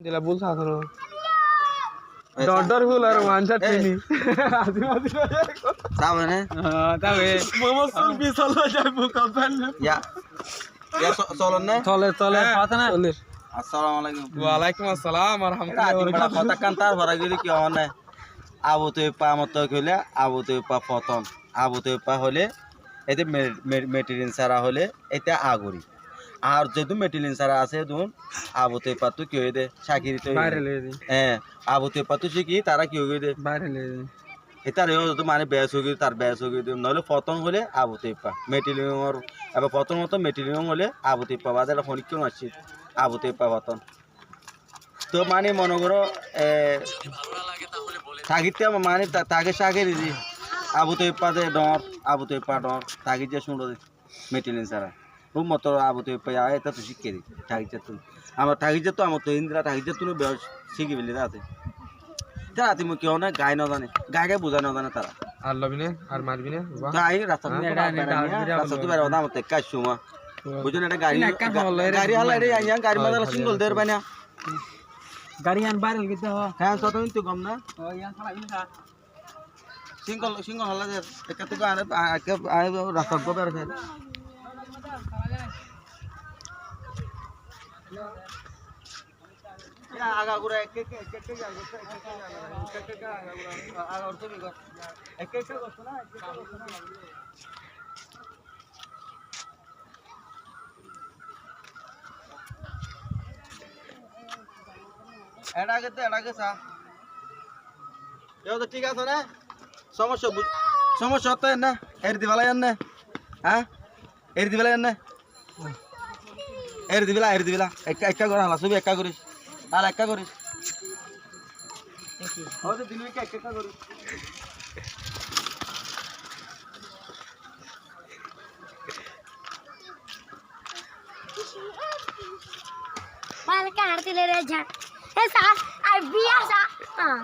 দিলা বল সাথনো ডর ফুল আর ওয়ানশট চিনি আজি মাঝি সাবে না হ্যাঁ তবে মোহাম্মদ সুলফি সাল্লাল্লাহু যায় মুকাব্বাল ইয়া ইয়া চলন না চলে চলে কথা না আসসালামু আলাইকুম ওয়া আলাইকুম আসসালাম ওয়া রাহমাতুল্লাহি ওয়া বড় কথা কান্তার ভরা গিরি কি হনে আবু তো পা মত কইলে আবু তো পা পতন আবু তো পা হলে এতে মেটেরিয়াল সারা হলে এটা আগরি আর যেহেতু মেটেরিয়াল সারা আছে দুন আবু তো পা তো কি হই দে শাকিরি তো বাইরে লই দি হ্যাঁ আবু তো পা তো কি তারা কি হই দে বাইরে লই দি এটার তো মানে ব্যাস হয়ে তার ব্যাস হয়ে গিয়ে নইলে পতন হলে আবু তো পা মেটেরিয়াল এবার পতন মতো মেটেরিয়াল হলে আবু তো পা বাজারে ফোন কেউ আসছে আবু তো পা পতন তো মানে মনে করো থাকিতে মানে তাকে শাকে দিদি আবু তো পাতে ডর আবু তো পা ডর থাকি যে শুনো মেটেরিয়াল সারা খুব মতো আবু তো পা এটা তো শিখে দিই থাকিছে তুমি আমার থাকিছে তো আমার তো ইন্দিরা থাকিছে তুমি শিখি বলি রাতে তারা তুমি কেউ না গায়ে না জানে গায়ে বোঝা না জানে তারা আর লবি না আর মারবি না গায়ে রাস্তা তো বের হতাম তো কাজ সময় বুঝুন এটা গাড়ি গাড়ি হালা রে আইয়া গাড়ি মাদালা সিঙ্গল দের বানা গাড়ি আন বাইরে গিতে হ হ্যাঁ তো তুমি তো কম না ও ইয়ান খালা ইনকা সিঙ্গল হালা দের একটা তো গানে আয় রাস্তা তো বের আছে আগা গুড়া এক এক আগা অর্থ বিগত এক এক করছ না এটাকে সা এও তো ঠিক আছে না সমস্যা হতো না এর দিবালা না হ্যাঁ এর দিবালা না এর দিবিলা একা করে হালা সবই একা করিস আর একা করিস হয়তো দিন একা করিস Malah kan arti lereja. Esa, ay biasa. Ah.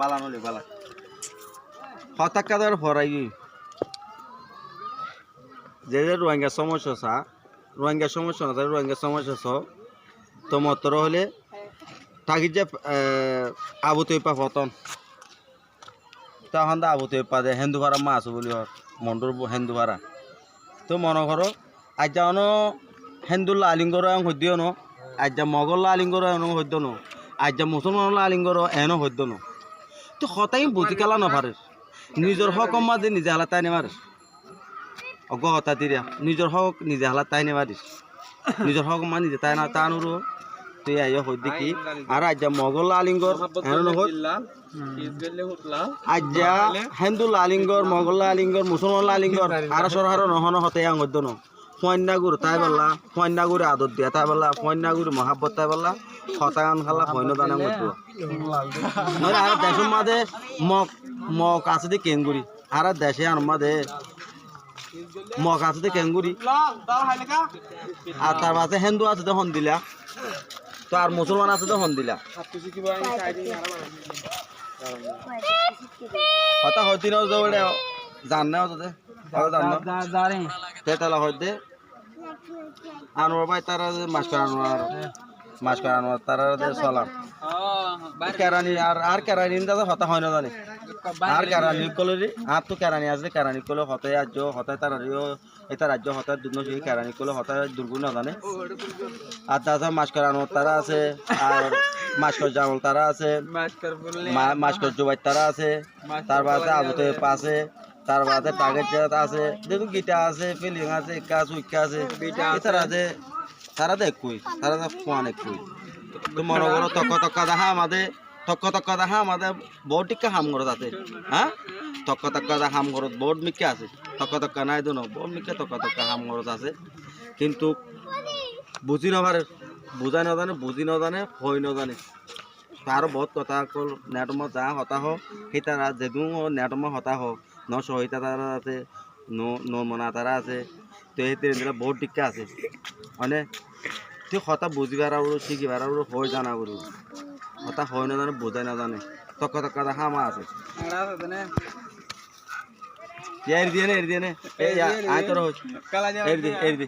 বালা নলে বালা হঠাৎ কাদার ভরাই যে রোহিঙ্গা সমস্যা রোহিঙ্গা সমস্যা না রোহিঙ্গা সমস্যা তো মতর হলে থাকি যে আবু তৈপা পতন তখন আবু তৈপা যে হেন্দু ভাড়া মাছ বলি মন্ডর হেন্দু ভাড়া তো মনে করো আজ যাও হেন্দুল্লা আলিঙ্গর সদ্য ন আজ যা মগল্লা আলিঙ্গর সদ্য ন আজ যা মুসলমান আলিঙ্গর এনো সদ্য ন তো সতাই বুঝি কালা নভারে নিজের হক মাঝে নিজে হালা তাই নেমারে অগ হতা দিরা নিজের হক নিজে হালা তাই নেমারিস নিজের হক মা নিজে তাই না তানুরো তুই আইয়া হই দেখি আর আজ যা মগল্লা আলিঙ্গর এনো নহত আজ যা হেন্দুল্লা আলিঙ্গর মগল্লা আলিঙ্গর মুসলমান আলিঙ্গর আর সরহার নহন হতে আঙদ্য ন ফন্যাগুর তাই বললা ফন্যাগুরে আদর দিয়া তাই বললা ফন্যাগুরি মহাব্বত তাই বললা হতাগান খালা ফৈন্য দানা মতো নয় আর দেশের মাঝে মগ আছে দে কেঙ্গুরি আর দেশে আর মাঝে মগ আছে দে কেঙ্গুরি আর তার মাঝে হিন্দু আছে তো হন্দিলা তো আর মুসলমান আছে তো হন্দিলা হতা হইতি না জান না হতে তেতলা হইতে আনোয়ার ভাই তারা মাস্টার আনোয়ার তারা সালাম কেরানি আর কেরানি দাদা হতা হয় না জানি আর কেরানি কলে আর তো কেরানি আসলে কেরানি কলে হতায় রাজ্য হতায় তার এটা রাজ্য হতায় দুর্ন সেই কেরানি কলে হতায় দুর্গুণ না জানে আর তাছাড়া মাস্টার আনোয়ার তারা আছে আর মাস্টার জামাল তারা আছে মাস্টার জুবাই তারা আছে তার বাদে আবু তৈব আছে তার বাদে টার্গেট আছে দেখুন গিটা আছে ফিলিং আছে কাজ উইকা আছে তারা আছে তারা দেখুই তারা ফোন একুই তো মনে করো তক্কা দেখা আমাদের বহুত টিকা হাম করো তাতে হ্যাঁ তক্কা দেখা হাম করো বহুত মিকে আছে তক্কা নাই তো বহুত মিকে তক্কা হাম করো আছে কিন্তু বুঝি নপারে বুঝাই নজানে বুঝি নজানে হই নজানে তার বহুত কথা কল নেটমত যা হতা হোক সেই তারা যেদু নেটমত হতা হোক ন সহিতা তারা আছে ন মনা তারা আছে তো সেই বহুত টিকা আছে মানে তুই কথা বুঝিবার আর শিখিবার আর হয়ে জানা করু কথা হয় না জানে বোঝাই না জানে তক কথা হামা আছে এর দিয়ে নে এই আয় তোর এর দি